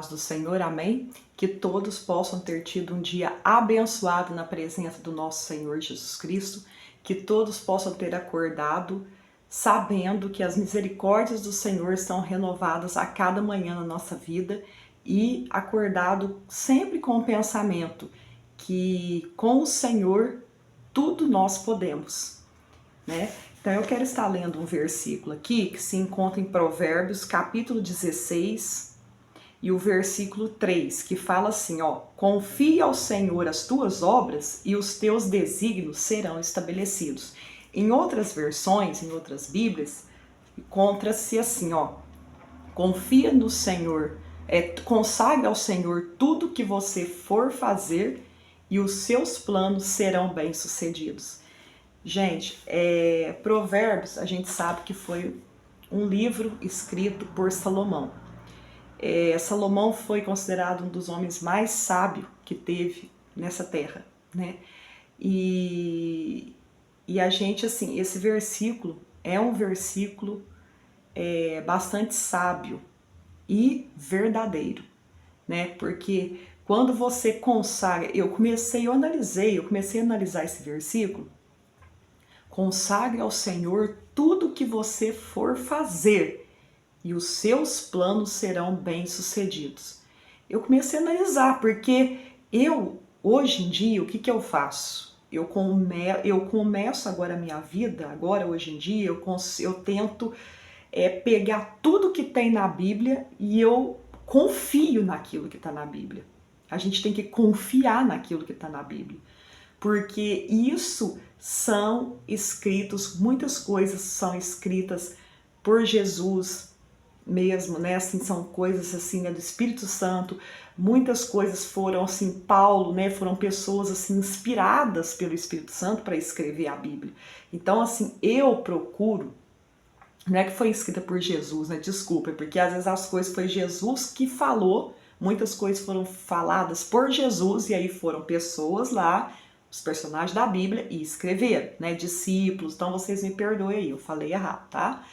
paz do Senhor, amém? Que todos possam ter tido um dia abençoado na presença do nosso Senhor Jesus Cristo, que todos possam ter acordado sabendo que as misericórdias do Senhor são renovadas a cada manhã na nossa vida e acordado sempre com o pensamento que com o Senhor tudo nós podemos, né? Então eu quero estar lendo um versículo aqui que se encontra em Provérbios, capítulo 16, e o versículo 3, que fala assim, ó: confia ao Senhor as tuas obras e os teus desígnios serão estabelecidos. Em outras versões, em outras Bíblias, encontra-se assim, ó: confia no Senhor, consagra ao Senhor tudo que você for fazer e os seus planos serão bem-sucedidos. Gente, Provérbios, a gente sabe que foi um livro escrito por Salomão. Salomão foi considerado um dos homens mais sábios que teve nessa terra, né? E a gente, assim, esse versículo é um versículo bastante sábio e verdadeiro, né? Porque quando você consagra, eu comecei a analisar esse versículo. Consagre ao Senhor tudo que você for fazer e os seus planos serão bem-sucedidos. Eu comecei a analisar, porque hoje em dia, o que eu faço? Eu começo agora a minha vida, hoje em dia, eu tento pegar tudo que tem na Bíblia e eu confio naquilo que está na Bíblia. A gente tem que confiar naquilo que está na Bíblia, porque isso são escritos, muitas coisas são escritas por Jesus mesmo, né? Assim, são coisas assim, né, do Espírito Santo. Muitas coisas foram assim, Paulo, né, foram pessoas assim inspiradas pelo Espírito Santo para escrever a Bíblia. Então, assim, eu procuro, não é que foi escrita por Jesus, né? Desculpa, porque às vezes as coisas foi Jesus que falou, muitas coisas foram faladas por Jesus e aí foram pessoas lá, os personagens da Bíblia, e escreveram, né? Discípulos, então vocês me perdoem aí, eu falei errado, tá?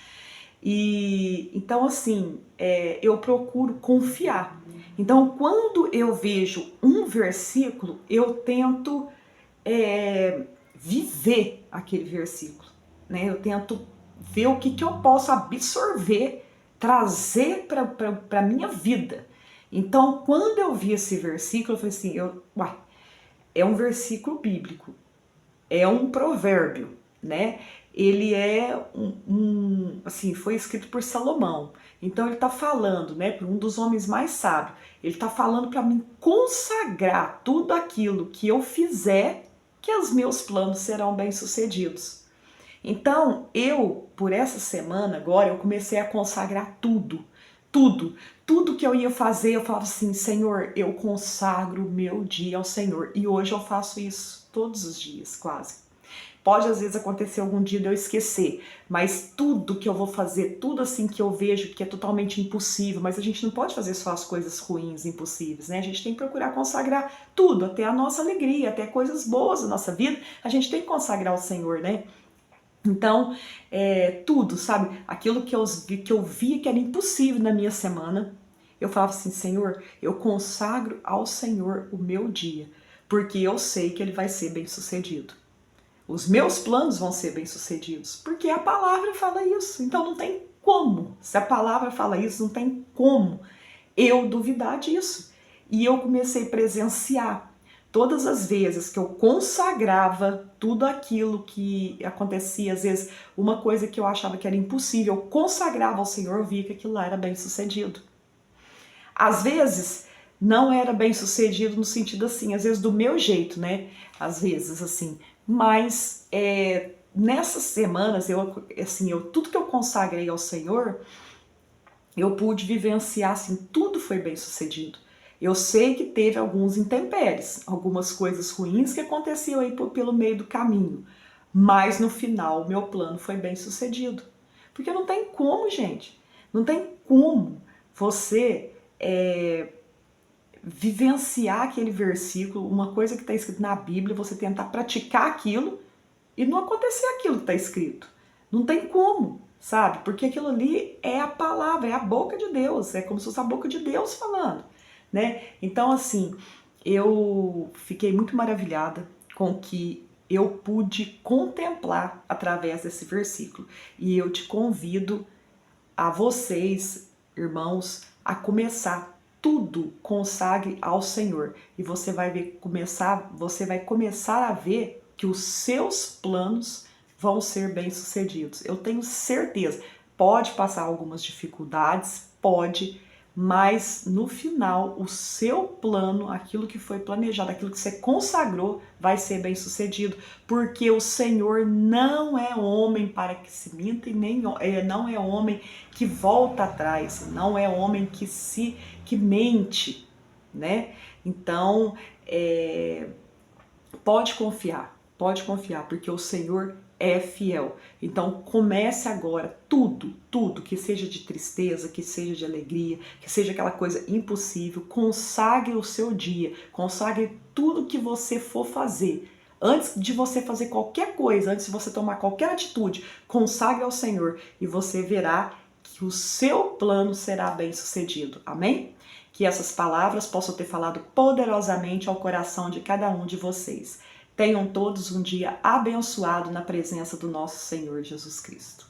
E então, assim, eu procuro confiar. Então, quando eu vejo um versículo, eu tento viver aquele versículo, né? Eu tento ver o que eu posso absorver, trazer para a minha vida. Então, quando eu vi esse versículo, eu falei assim, é um versículo bíblico, é um provérbio, né? Ele assim, foi escrito por Salomão. Então ele está falando, né, por um dos homens mais sábios. Ele está falando para mim consagrar tudo aquilo que eu fizer, que os meus planos serão bem-sucedidos. Então, por essa semana agora, eu comecei a consagrar tudo que eu ia fazer, eu falava assim, Senhor, eu consagro o meu dia ao Senhor. E hoje eu faço isso todos os dias, quase. Pode às vezes acontecer algum dia de eu esquecer, mas tudo que eu vou fazer, tudo assim que eu vejo que é totalmente impossível, mas a gente não pode fazer só as coisas ruins, impossíveis, né? A gente tem que procurar consagrar tudo, até a nossa alegria, até coisas boas da nossa vida, a gente tem que consagrar ao Senhor, né? Então, tudo, sabe? Aquilo que eu via que era impossível na minha semana, eu falava assim, Senhor, eu consagro ao Senhor o meu dia, porque eu sei que ele vai ser bem sucedido. Os meus planos vão ser bem-sucedidos, porque a palavra fala isso. Então não tem como. Se a palavra fala isso, não tem como eu duvidar disso. E eu comecei a presenciar todas as vezes que eu consagrava tudo aquilo que acontecia, às vezes uma coisa que eu achava que era impossível, eu consagrava ao Senhor, eu via que aquilo lá era bem-sucedido. Às vezes não era bem-sucedido no sentido assim, às vezes do meu jeito, né? Às vezes assim, mas nessas semanas, tudo que eu consagrei ao Senhor, eu pude vivenciar, assim, tudo foi bem sucedido. Eu sei que teve alguns intempéries, algumas coisas ruins que aconteciam aí pelo meio do caminho, mas no final o meu plano foi bem sucedido. Porque não tem como, gente, não tem como você vivenciar aquele versículo, uma coisa que está escrito na Bíblia, você tentar praticar aquilo e não acontecer aquilo que está escrito. Não tem como, sabe? Porque aquilo ali é a palavra, é a boca de Deus, é como se fosse a boca de Deus falando. né? Então, assim, eu fiquei muito maravilhada com o que eu pude contemplar através desse versículo. E eu te convido a vocês, irmãos, a começar tudo, consagre ao Senhor. E você vai começar a ver que os seus planos vão ser bem-sucedidos. Eu tenho certeza. Pode passar algumas dificuldades, pode, mas no final o seu plano, aquilo que foi planejado, aquilo que você consagrou, vai ser bem sucedido, porque o Senhor não é homem para que se minta e nem não é homem que volta atrás, não é homem que mente, né? Então pode confiar, porque o Senhor é fiel. Então comece agora tudo que seja de tristeza, que seja de alegria, que seja aquela coisa impossível, consagre o seu dia, consagre tudo que você for fazer. Antes de você fazer qualquer coisa, antes de você tomar qualquer atitude, consagre ao Senhor e você verá que o seu plano será bem sucedido. Amém? Que essas palavras possam ter falado poderosamente ao coração de cada um de vocês. Tenham todos um dia abençoado na presença do nosso Senhor Jesus Cristo.